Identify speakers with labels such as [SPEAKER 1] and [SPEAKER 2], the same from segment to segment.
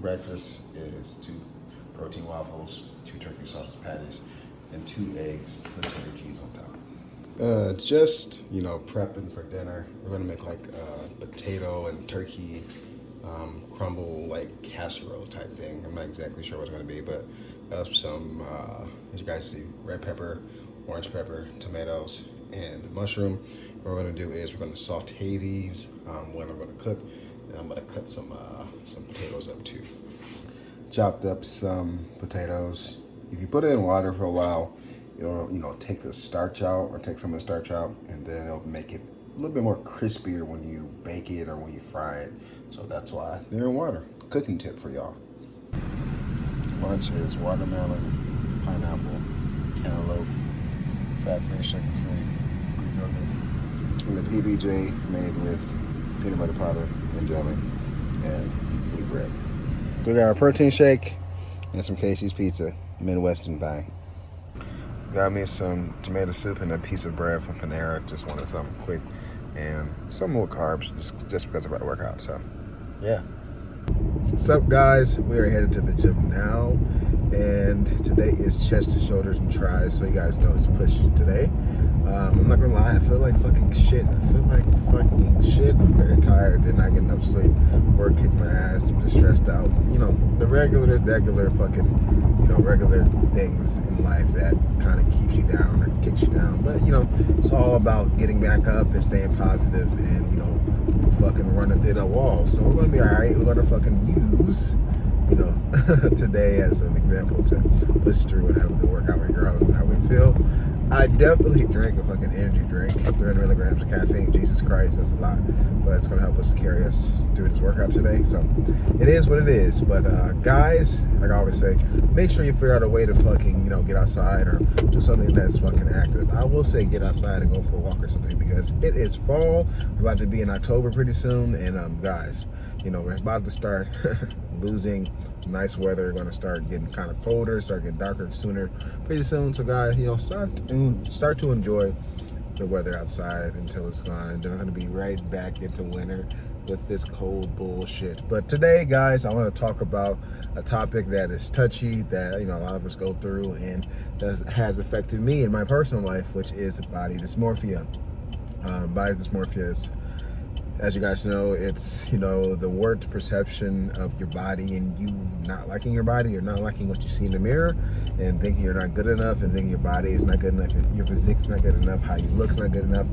[SPEAKER 1] breakfast is 2 protein waffles, 2 turkey sausage patties, and 2 eggs with cheddar cheese on top. Just, prepping for dinner. We're gonna make like potato and turkey crumble, like casserole type thing. I'm not exactly sure what it's gonna be, but some, as you guys see, red pepper, orange pepper, tomatoes, and mushroom. What we're gonna do is we're gonna saute these when I'm gonna cook, and I'm gonna cut some potatoes up too. Chopped up some potatoes. If you put it in water for a while, it'll take the starch out, or take some of the starch out, and then it'll make it a little bit more crispier when you bake it or when you fry it. So that's why they're in water. Cooking tip for y'all. Lunch is watermelon, pineapple, cantaloupe, fat fish, sugar-free, Greek yogurt, and the PBJ made with peanut butter powder and jelly and wheat bread. So we got our protein shake and some Casey's pizza, Midwestern thing. Got me some tomato soup and a piece of bread from Panera. Just wanted something quick and some more carbs, just because I'm about to work out. So, yeah. What's up, guys? We are headed to the gym now, and today is chest to shoulders and tries. So you guys know it's push today. I'm not gonna lie, I feel like fucking shit. I'm very tired and not getting enough sleep. Work kicked my ass. I'm just stressed out. The regular fucking, regular things in life that kind of keeps you down or kicks you down. But, it's all about getting back up and staying positive and, fucking running through that wall. So we're gonna be alright. We're gonna fucking use, today as an example to push through and have a good workout regardless of how we feel. I definitely drank a fucking energy drink, 300 milligrams of caffeine. Jesus Christ, that's a lot. But it's going to help us carry us through this workout today. So it is what it is. But guys, like I always say, make sure you figure out a way to fucking, get outside or do something that's fucking active. I will say get outside and go for a walk or something, because it is fall. We're about to be in October pretty soon. And guys, we're about to start losing nice weather. Going to start getting kind of colder, start getting darker sooner pretty soon. So guys, start to enjoy the weather outside until it's gone, and they're going to be right back into winter with this cold bullshit. But today, guys, I want to talk about a topic that is touchy, that a lot of us go through, and has affected me in my personal life, which is body dysmorphia. Body dysmorphia is, as you guys know, it's, the warped perception of your body and you not liking your body, or not liking what you see in the mirror, and thinking you're not good enough, and thinking your body is not good enough, your physique's not good enough, how you look's not good enough.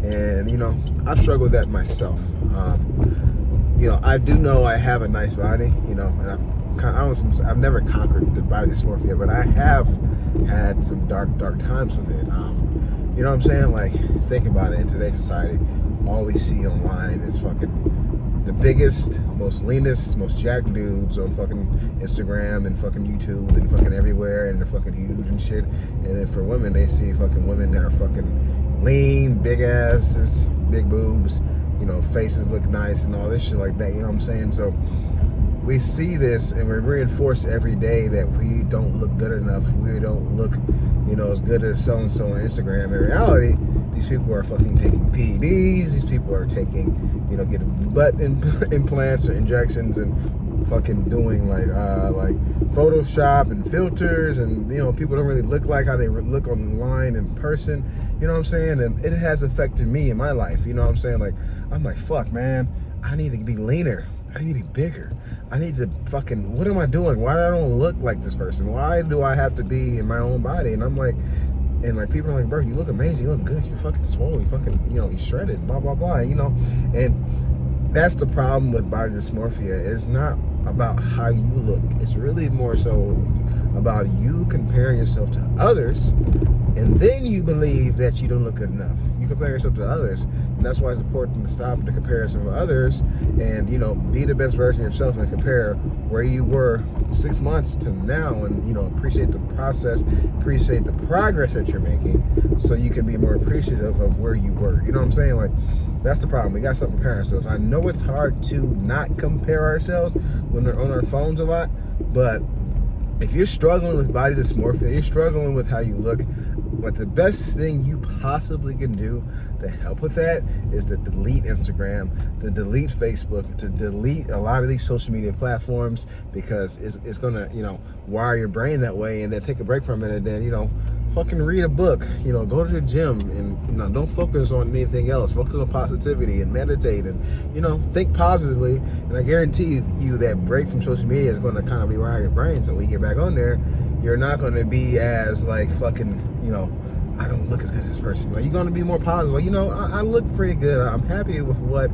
[SPEAKER 1] And, I've struggled with that myself. I do know I have a nice body, and I've never conquered the body dysmorphia, but I have had some dark times with it. You know what I'm saying? Like, think about it. In today's society, all we see online is fucking the biggest, most leanest, most jacked dudes on fucking Instagram and fucking YouTube and fucking everywhere, and they're fucking huge and shit. And then for women, they see fucking women that are fucking lean, big asses, big boobs, faces look nice and all this shit like that, you know what I'm saying? So we see this and we're reinforced every day that we don't look good enough, we don't look, as good as so-and-so on Instagram. In reality, these people are fucking taking PEDs, these people are taking, getting butt implants or injections, and fucking doing like Photoshop and filters, and people don't really look like how they look online in person, you know what I'm saying? And it has affected me in my life, you know what I'm saying? Like, I'm like, fuck, man, I need to be leaner, I need to be bigger, I need to fucking, what am I doing? Why I don't look like this person? Why do I have to be in my own body? And I'm like, and like, people are like, bro, you look amazing, you look good, you're fucking swole, you fucking, you're shredded, blah, blah, blah, and that's the problem with body dysmorphia. It's not about how you look. It's really more so about you comparing yourself to others, and then you believe that you don't look good enough. You compare yourself to others, and that's why it's important to stop the comparison with others and, be the best version of yourself, and compare where you were 6 months to now, and, appreciate the process, appreciate the progress that you're making, so you can be more appreciative of where you were. You know what I'm saying? Like, that's the problem. We got to stop comparing ourselves. I know it's hard to not compare ourselves when we're on our phones a lot, but if you're struggling with body dysmorphia, you're struggling with how you look, But the best thing you possibly can do to help with that is to delete Instagram, to delete Facebook, to delete a lot of these social media platforms, because it's gonna, wire your brain that way, and then take a break from it, and then, fucking read a book, go to the gym, and, don't focus on anything else. Focus on positivity and meditate and, think positively. And I guarantee you that break from social media is gonna kind of rewire your brain. So when you get back on there, you're not gonna be as like fucking, I don't look as good as this person. Like, you're gonna be more positive. Like, I look pretty good. I'm happy with what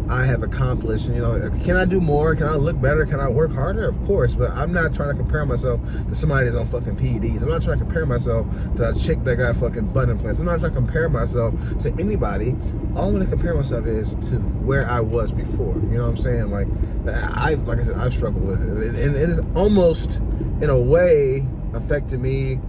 [SPEAKER 1] I have accomplished. Can I do more? Can I look better? Can I work harder? Of course, but I'm not trying to compare myself to somebody that's on fucking PEDs. I'm not trying to compare myself to a chick that got fucking butt implants. I'm not trying to compare myself to anybody. All I'm gonna compare myself is to where I was before. You know what I'm saying? Like I said, I've struggled with it, and it is almost, in a way, affected me,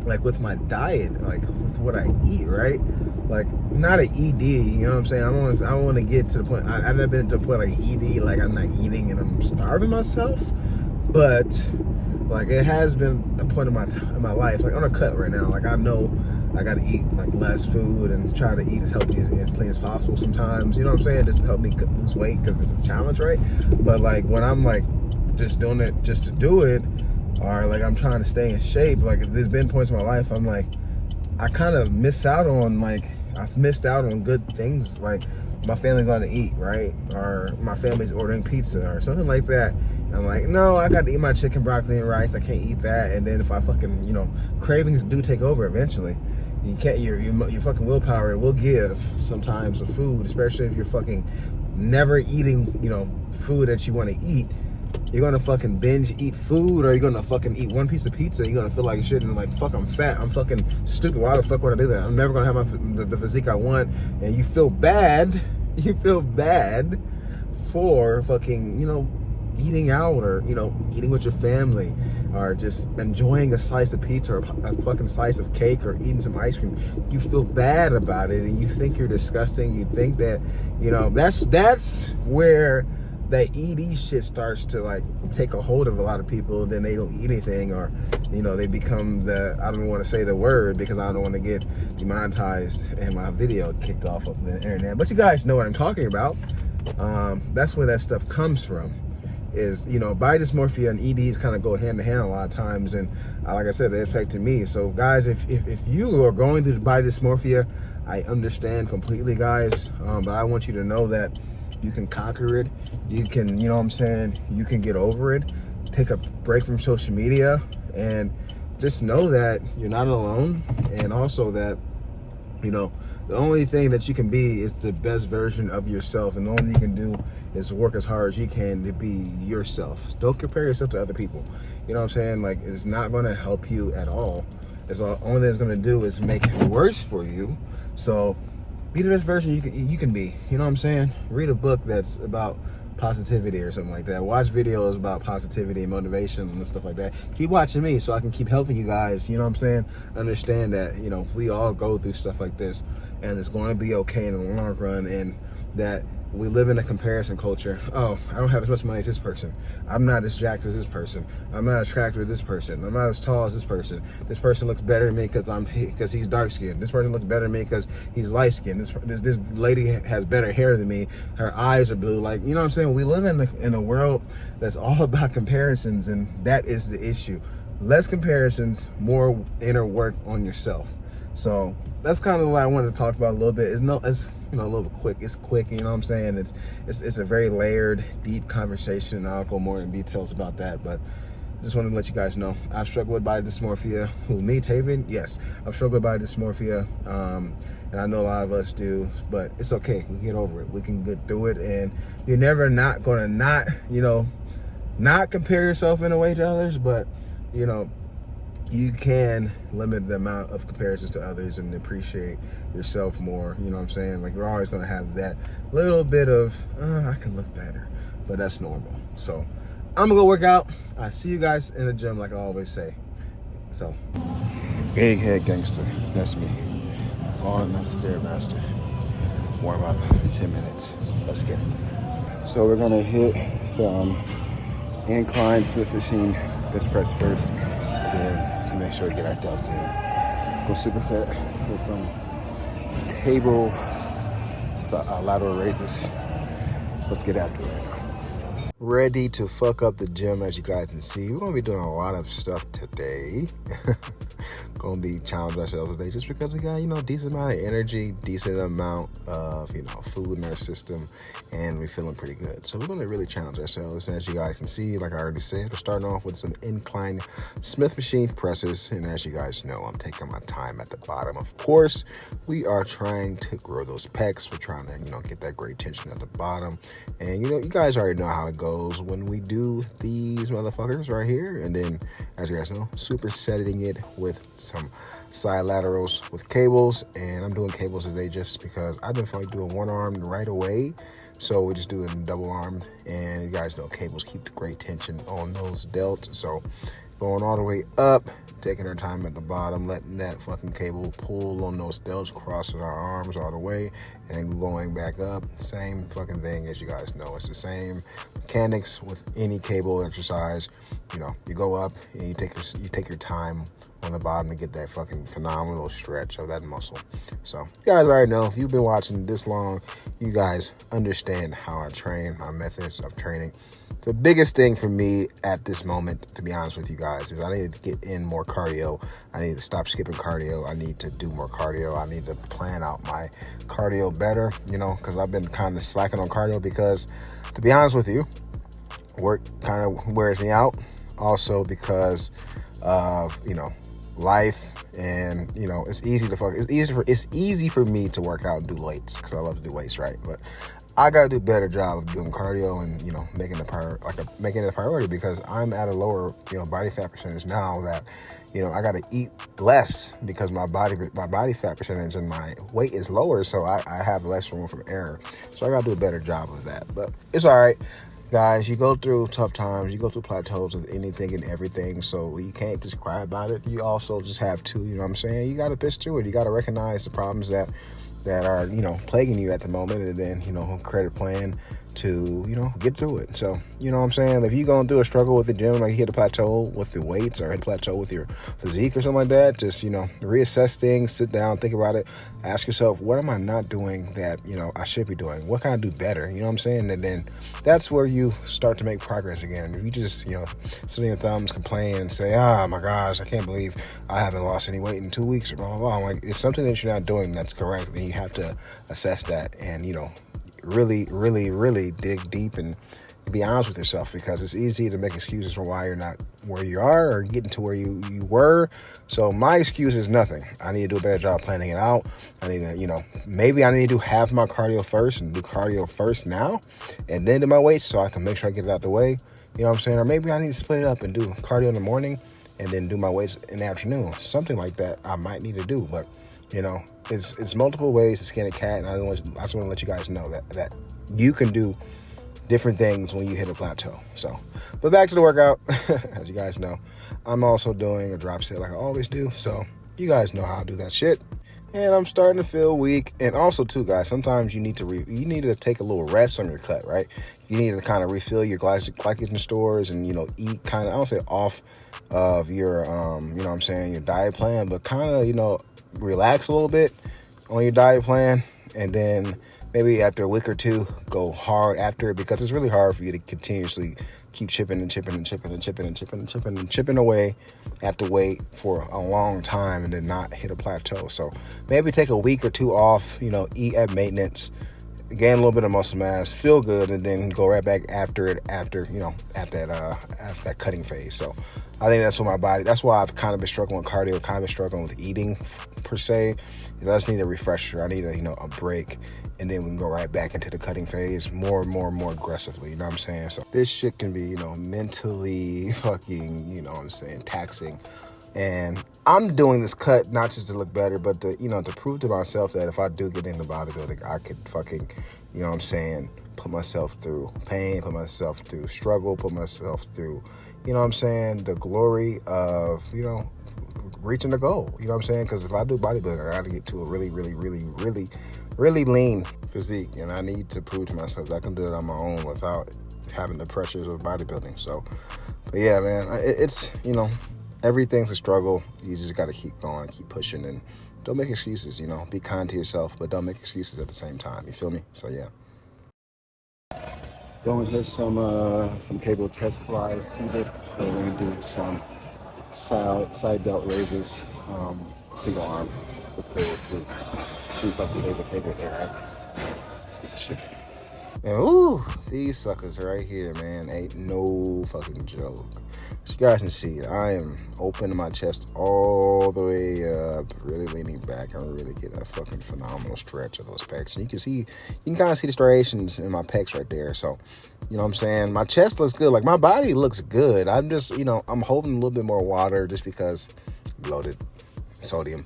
[SPEAKER 1] like with my diet, like with what I eat, right? Like, not an ED, you know what I'm saying? I don't want to get to the point. I've never been to the point like ED, like I'm not eating and I'm starving myself. But like, it has been a point in my life, like on a cut right now. Like, I know I got to eat like less food and try to eat as healthy and clean as possible sometimes. You know what I'm saying? Just to help me lose weight, because it's a challenge, right? But like, when I'm like just doing it just to do it, or like I'm trying to stay in shape, like there's been points in my life I'm like, I kind of miss out on, like, I've missed out on good things, like my family's going to eat, right? Or my family's ordering pizza or something like that. And I'm like, no, I got to eat my chicken, broccoli, and rice. I can't eat that. And then if I fucking, cravings do take over eventually. You can't, your fucking willpower will give sometimes with food, especially if you're fucking never eating, food that you want to eat. You're gonna fucking binge eat food, or you're gonna fucking eat one piece of pizza. You're gonna feel like shit and like, fuck, I'm fat. I'm fucking stupid. Why the fuck would I do that? I'm never gonna have the physique I want. And you feel bad. You feel bad for fucking, eating out, or, eating with your family, or just enjoying a slice of pizza, or a fucking slice of cake, or eating some ice cream. You feel bad about it, and you think you're disgusting. You think that, that's where that ED shit starts to like take a hold of a lot of people. Then they don't eat anything, or they become I don't want to say the word because I don't want to get demonetized and my video kicked off of the internet, but you guys know what I'm talking about. That's where that stuff comes from, is body dysmorphia and EDs kind of go hand in hand a lot of times. And like I said, it affected me. So guys, if you are going through body dysmorphia, I understand completely, guys, but I want you to know that you can conquer it. You can, you can get over it. Take a break from social media, and just know that you're not alone. And also that, the only thing that you can be is the best version of yourself. And the only thing you can do is work as hard as you can to be yourself. Don't compare yourself to other people. You know what I'm saying? Like, it's not going to help you at all. It's the only thing it's going to do is make it worse for you. So be the best version you can be. You know what I'm saying? Read a book that's about positivity or something like that. Watch videos about positivity and motivation and stuff like that. Keep watching me so I can keep helping you guys. You know what I'm saying? Understand that, we all go through stuff like this, and it's going to be okay in the long run, and that we live in a comparison culture. Oh, I don't have as much money as this person. I'm not as jacked as this person. I'm not attractive as this person. I'm not as tall as this person. This person looks better than me because he's dark skinned. This person looks better than me because he's light skinned. This lady has better hair than me. Her eyes are blue. Like, you know what I'm saying? We live in a world that's all about comparisons, and that is the issue. Less comparisons, more inner work on yourself. So that's kind of what I wanted to talk about a little bit. It's a little bit quick. It's quick, you know what I'm saying? It's a very layered, deep conversation, and I'll go more in details about that. But just wanted to let you guys know I've struggled with body dysmorphia. Who, me, Taven? Yes, I've struggled with body dysmorphia, and I know a lot of us do. But it's okay. We can get over it. We can get through it, and you're never not gonna not compare yourself in a way to others, but you can limit the amount of comparisons to others and appreciate yourself more. You know what I'm saying? Like, you're always going to have that little bit of, I can look better, but that's normal. So I'm going to go work out. I see you guys in the gym, like I always say. So, big head gangster, that's me. On the Stairmaster. Warm up, 10 minutes. Let's get it. So we're going to hit some incline Smith machine bench press first, then make sure we get our delts in. Go superset with some cable lateral raises. Let's get after it right now. Ready to fuck up the gym, as you guys can see. We're gonna be doing a lot of stuff today. Gonna be challenging ourselves today just because we got, decent amount of energy, decent amount of, food in our system, and we're feeling pretty good. So we're gonna really challenge ourselves. And as you guys can see, like I already said, we're starting off with some incline Smith machine presses. And as you guys know, I'm taking my time at the bottom. Of course, we are trying to grow those pecs. We're trying to, get that great tension at the bottom. And, you guys already know how it goes when we do these motherfuckers right here. And then, as you guys know, supersetting it with some side laterals with cables. And I'm doing cables today just because I've been feeling like doing one arm right away. So we're just doing double armed. And you guys know cables keep the great tension on those delts. So going all the way up, taking our time at the bottom, letting that fucking cable pull on those delts, crossing our arms all the way, and then going back up. Same fucking thing, as you guys know. It's the same mechanics with any cable exercise. You go up and you take your time on the bottom to get that fucking phenomenal stretch of that muscle. So you guys already know, if you've been watching this long, you guys understand how I train, my methods of training. The biggest thing for me at this moment, to be honest with you guys, is I need to get in more cardio. I need to stop skipping cardio. I need to do more cardio. I need to plan out my cardio better, because I've been kind of slacking on cardio because, to be honest with you, work kind of wears me out. Also because of, life, and, it's easy for me to work out and do weights because I love to do weights, right? But I gotta do a better job of doing cardio and making it a priority because I'm at a lower body fat percentage now that I gotta eat less because my body fat percentage and my weight is lower, so I have less room for error. So I gotta do a better job of that. But it's all right, guys. You go through tough times, you go through plateaus with anything and everything. So you can't just cry about it. You also just have to, you gotta piss through it. You gotta recognize the problems that are, plaguing you at the moment, and then, credit plan to, get through it. So, if you're going through a struggle with the gym, like you hit a plateau with the weights or hit a plateau with your physique or something like that, just, reassess things, sit down, think about it, ask yourself, what am I not doing that, I should be doing? What can I do better? And then that's where you start to make progress again. If you just, sit on your thumbs, complain, and say, oh my gosh, I can't believe I haven't lost any weight in 2 weeks, or blah, blah, blah. I'm like, it's something that you're not doing that's correct, and you have to assess that and, really, really, really dig deep and be honest with yourself, because it's easy to make excuses for why you're not where you are or getting to where you were. So my excuse is nothing. I need to do a better job planning it out. I need to, maybe I need to do half my cardio first and do cardio first now and then do my weights so I can make sure I get it out the way. You know what I'm saying? Or maybe I need to split it up and do cardio in the morning and then do my weights in the afternoon. Something like that I might need to do, but it's multiple ways to skin a cat, and I just want to let you guys know that you can do different things when you hit a plateau. So, but back to the workout. As you guys know, I'm also doing a drop set like I always do. So you guys know how I do that shit. And I'm starting to feel weak. And also too, guys, sometimes you need to take a little rest on your cut, right? You need to kind of refill your glycogen stores and, eat kind of, I don't say off of your, your diet plan, but kind of, relax a little bit on your diet plan, and then maybe after a week or two go hard after it, because it's really hard for you to continuously keep chipping away at the weight for a long time and then not hit a plateau. So maybe take a week or two off, eat at maintenance, gain a little bit of muscle mass, feel good, and then go right back after that cutting phase. So I think that's why I've kind of been struggling with cardio, kind of been struggling with eating per se. I just need a refresher. I need a break, and then we can go right back into the cutting phase more aggressively. You know what I'm saying? So this shit can be, mentally fucking, taxing. And I'm doing this cut not just to look better, but to prove to myself that if I do get into bodybuilding, I could fucking, put myself through pain, put myself through struggle, put myself through, the glory of, reaching the goal. You know what I'm saying? Because if I do bodybuilding, I got to get to a really, really, really, really, really lean physique. And I need to prove to myself that I can do it on my own without having the pressures of bodybuilding. So, but yeah, man, it's, everything's a struggle. You just got to keep going, keep pushing, and don't make excuses, Be kind to yourself, but don't make excuses at the same time. You feel me? So, yeah. Going to hit some cable chest flies seated. We're going to do some side delt raises, single arm with cable too. Seems like there's a cable there, right? So, let's get this shit. And ooh, these suckers right here, man, ain't no fucking joke. As you guys can see, I am opening my chest all the way up, really leaning back, and really get that fucking phenomenal stretch of those pecs. And you can kind of see the striations in my pecs right there. So, you know what I'm saying? My chest looks good. Like, my body looks good. I'm just, I'm holding a little bit more water just because bloated, sodium,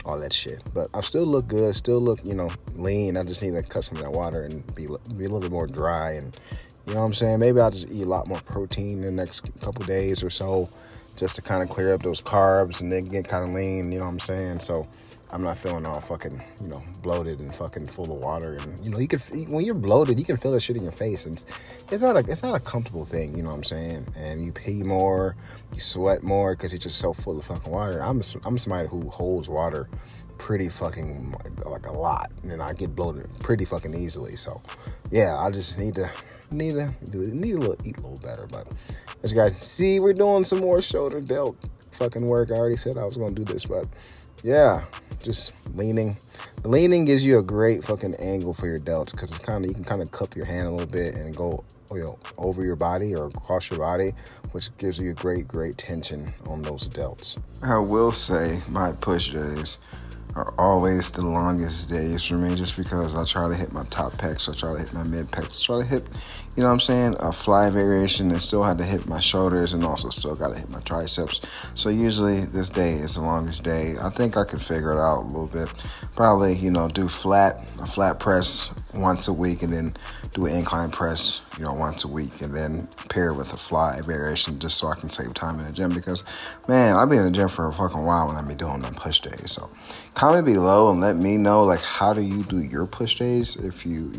[SPEAKER 1] all that shit. But I still look good, still look, lean. I just need to cut some of that water and be a little bit more dry. And, you know what I'm saying? Maybe I'll just eat a lot more protein in the next couple days or so just to kind of clear up those carbs and then get kind of lean, you know what I'm saying? So I'm not feeling all fucking, bloated and fucking full of water. And, you can, when you're bloated, you can feel that shit in your face. And it's not a comfortable thing, you know what I'm saying? And you pee more, you sweat more because you're just so full of fucking water. I'm somebody who holds water pretty fucking, like, a lot. And I get bloated pretty fucking easily. So, yeah, I just need to eat a little better. But as you guys can see, we're doing some more shoulder delt fucking work. I already said I was going to do this, but yeah, just leaning. The leaning gives you a great fucking angle for your delts because you can kind of cup your hand a little bit and go, over your body or across your body, which gives you a great tension on those delts. I will say my push days are always the longest days for me just because I try to hit my top pecs, I try to hit my mid pecs, try to hit, a fly variation and still had to hit my shoulders and also still got to hit my triceps. So usually this day is the longest day. I think I could figure it out a little bit. Probably, do a flat press once a week and then do an incline press, once a week and then pair with a fly variation just so I can save time in the gym because, man, I've been in the gym for a fucking while when I be doing them push days. So comment below and let me know, like, how do you do your push days? If you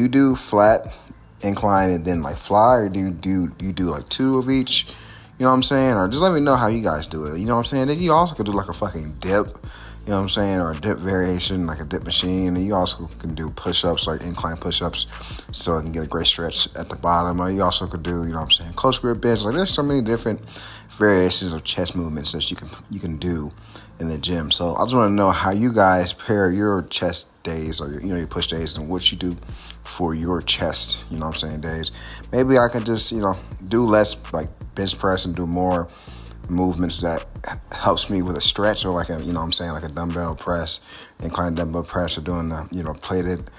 [SPEAKER 1] do flat, incline, and then like fly, or do you do like two of each? You know what I'm saying? Or just let me know how you guys do it. You know what I'm saying? Then you also could do like a fucking dip. You know what I'm saying? Or a dip variation, like a dip machine. And you also can do push-ups, like incline push-ups, so I can get a great stretch at the bottom. Or you also could do, close grip bench. Like, there's so many different variations of chest movements that you can do in the gym. So I just want to know how you guys pair your chest days or your push days and what you do for your chest, days. Maybe I can just, do less like bench press and do more movements that helps me with a stretch or like a, like a dumbbell press, incline dumbbell press, or doing the, plated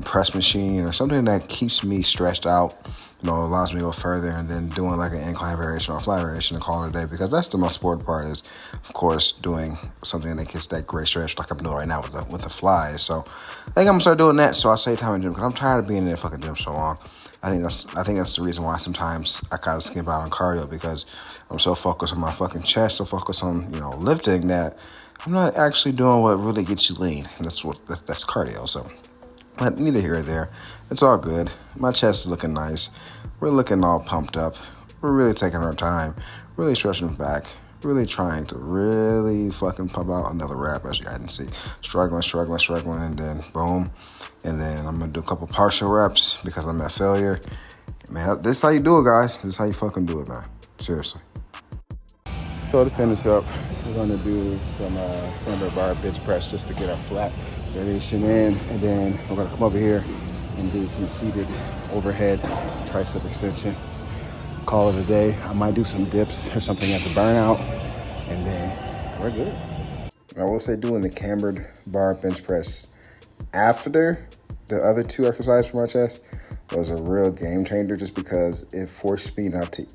[SPEAKER 1] press machine or something that keeps me stretched out, allows me to go further, and then doing like an incline variation or a flat variation and call it a day, because that's the most important part is, of course, doing something that gets that great stretch like I'm doing right now with the flies. So I think I'm gonna start doing that so I save time in the gym because I'm tired of being in the fucking gym so long. I think that's the reason why sometimes I kind of skip out on cardio because I'm so focused on my fucking chest, so focused on, lifting that I'm not actually doing what really gets you lean. And that's cardio. So, but neither here or there. It's all good. My chest is looking nice. We're looking all pumped up. We're really taking our time, really stretching back, really trying to really fucking pump out another rep, as you guys can see. Struggling, and then boom. And then I'm going to do a couple partial reps because I'm at failure. Man, this is how you do it, guys. This is how you fucking do it, man. Seriously. So to finish up, we're going to do some camber bar bench press just to get our flat variation in. And then we're going to come over here and do some seated overhead tricep extension. Call it a day. I might do some dips or something as a burnout. And then we're good. I will say doing the cambered bar bench press after the other two exercises for my chest was a real game changer just because it forced me not to,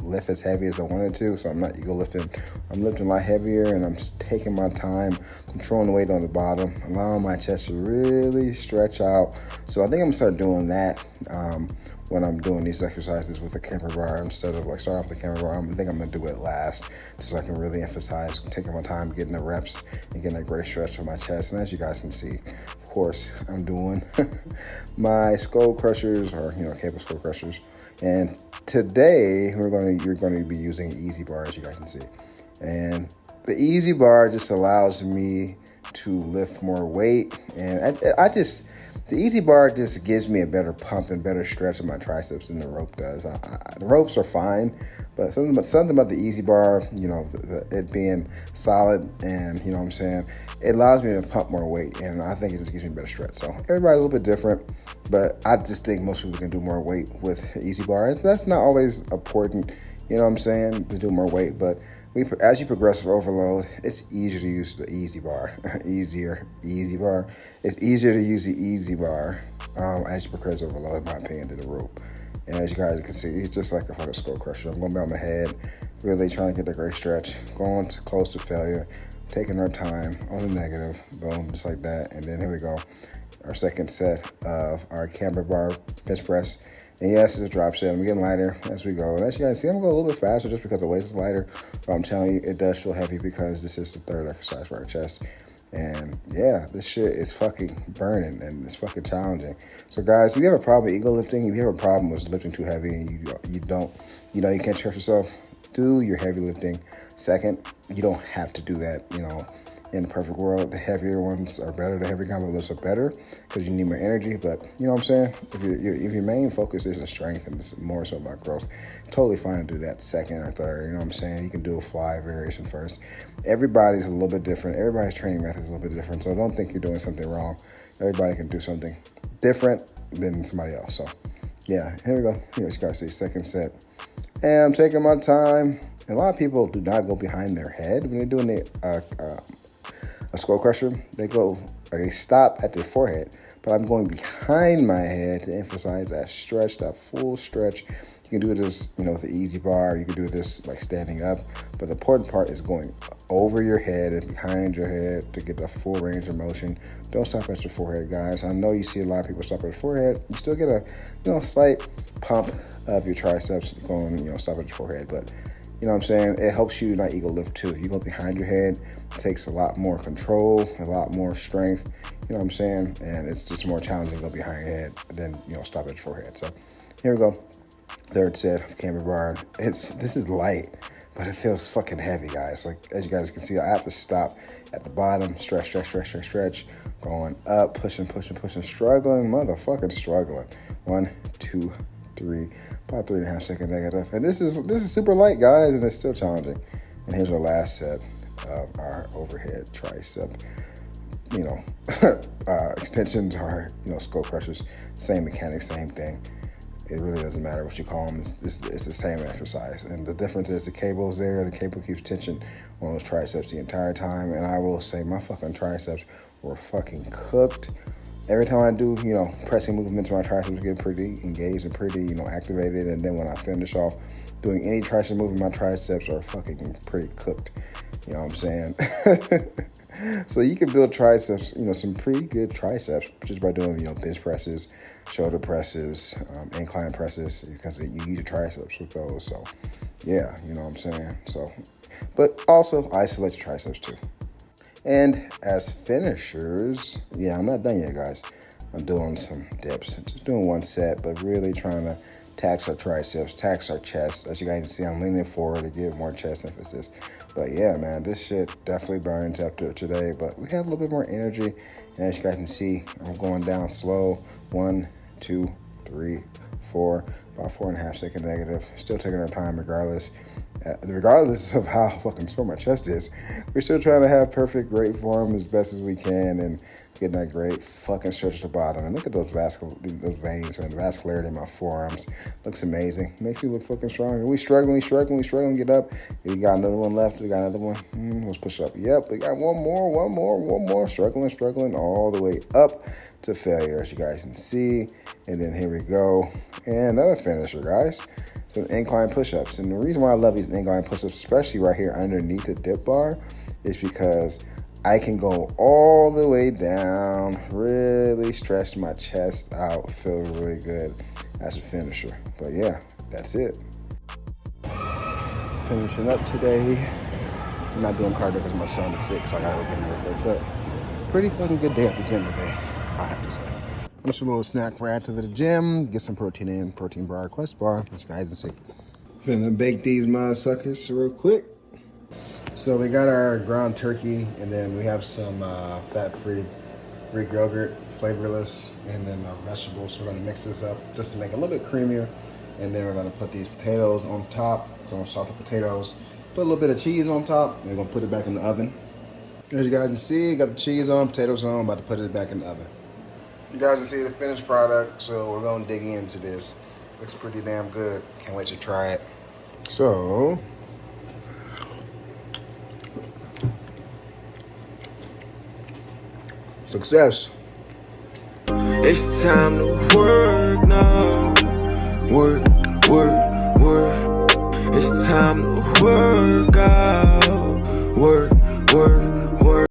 [SPEAKER 1] lift as heavy as I wanted to. So I'm not ego lifting. I'm lifting a lot heavier and I'm taking my time, controlling the weight on the bottom, allowing my chest to really stretch out. So I think I'm gonna start doing that when I'm doing these exercises with the camber bar instead of like starting off the camber bar. I think I'm gonna do it last just so I can really emphasize taking my time, getting the reps and getting a great stretch on my chest. And as you guys can see, of course, I'm doing my skull crushers or, cable skull crushers. And today you're going to be using Easy Bar, as you guys can see, and the Easy Bar just allows me to lift more weight, and the Easy Bar just gives me a better pump and better stretch of my triceps than the rope does. The ropes are fine, but something about the Easy Bar, it being solid, and you know what I'm saying, it allows me to pump more weight, and I think it just gives me a better stretch. So everybody's a little bit different, but I just think most people can do more weight with Easy Bar. That's not always important, you know what I'm saying, to do more weight, but as you progress with overload, it's easier to use the Easy Bar. Easy Bar. It's easier to use the Easy Bar as you progress with overload, in my opinion, than the rope. And as you guys can see, it's just like a fucking skull crusher. I'm going down my head, really trying to get the great stretch, going close to failure, taking our time on the negative, boom, just like that. And then here we go, our second set of our camber bar bench press. And yes, it's a drop set. I'm getting lighter as we go. And as you guys see, I'm going to go a little bit faster just because the weight is lighter. But I'm telling you, it does feel heavy because this is the third exercise for our chest. And yeah, this shit is fucking burning and it's fucking challenging. So guys, if you have a problem with ego lifting, if you have a problem with lifting too heavy and you can't trust yourself, do your heavy lifting second. You don't have to do that, in the perfect world. The heavier ones are better. The heavy combo lifts are better because you need more energy. But you know what I'm saying? If your main focus isn't strength and it's more so about growth, totally fine to do that second or third. You know what I'm saying? You can do a fly variation first. Everybody's a little bit different. Everybody's training method is a little bit different. So don't think you're doing something wrong. Everybody can do something different than somebody else. So yeah, here we go. Here you guys see second set. And I'm taking my time. A lot of people do not go behind their head when they're doing a skull crusher. They stop at their forehead, but I'm going behind my head to emphasize that stretch, that full stretch. You can do this, with the Easy Bar. You can do this like standing up, but the important part is going over your head and behind your head to get the full range of motion. Don't stop at your forehead, guys. I know you see a lot of people stop at the forehead. You still get a slight pump of your triceps going, stop at your forehead, but you know what I'm saying? It helps you not ego lift too. You go behind your head, it takes a lot more control, a lot more strength, you know what I'm saying? And it's just more challenging to go behind your head than, stop at your forehead. So here we go. Third set of camber bar. This is light, but it feels fucking heavy, guys. Like, as you guys can see, I have to stop at the bottom, stretch, going up, pushing, struggling, motherfucking struggling. 1, 2, 3, about 3.5 second negative. And this is super light, guys, and it's still challenging. And here's our last set of our overhead tricep. Extensions are, skull crushers, same mechanics, same thing. It really doesn't matter what you call them. It's the same exercise. And the difference is the cable's there. The cable keeps tension on those triceps the entire time. And I will say my fucking triceps were fucking cooked. Every time I do, pressing movements, my triceps get pretty engaged and pretty, activated. And then when I finish off doing any tricep movement, my triceps are fucking pretty cooked. You know what I'm saying? So you can build triceps, some pretty good triceps just by doing, bench presses, shoulder presses, incline presses, because you use your triceps with those. So yeah, you know what I'm saying? So, but also isolate your triceps too. And as finishers, yeah, I'm not done yet, guys. I'm doing some dips, just doing one set, but really trying to tax our triceps, tax our chest. As you guys can see, I'm leaning forward to give more chest emphasis. But yeah, man, this shit definitely burns after today, but we have a little bit more energy. And as you guys can see, I'm going down slow. 1, 2, 3, 4, about 4.5 second negative. Still taking our time regardless of how fucking sore my chest is. We're still trying to have perfect, great form as best as we can and getting that great fucking stretch at the bottom. And look at those veins, man. The vascularity in my forearms looks amazing. Makes me look fucking strong. And we struggling to get up. We got another one left. We got another one. Let's push up. Yep, we got one more. Struggling all the way up to failure, as you guys can see. And then here we go. And another finisher, guys. Some incline push-ups. And the reason why I love these incline push-ups, especially right here underneath the dip bar, is because I can go all the way down, really stretch my chest out, feel really good as a finisher. But yeah, that's it. Finishing up today. I'm not doing cardio because my son is sick, so I gotta go get him real quick. But pretty fucking good day at the gym today, I have to say. Just a little snack for after the gym. Get some protein in, protein bar, Quest bar. As guys can see. Gonna bake these mud suckers real quick. So we got our ground turkey, and then we have some fat-free Greek yogurt, flavorless, and then vegetables. So we're gonna mix this up just to make it a little bit creamier. And then we're gonna put these potatoes on top. So we're gonna salt the potatoes, put a little bit of cheese on top, and we're gonna put it back in the oven. As you guys can see, got the cheese on, potatoes on, about to put it back in the oven. You guys can see the finished product, so we're gonna dig into this. Looks pretty damn good. Can't wait to try it. So, success.
[SPEAKER 2] It's time to work.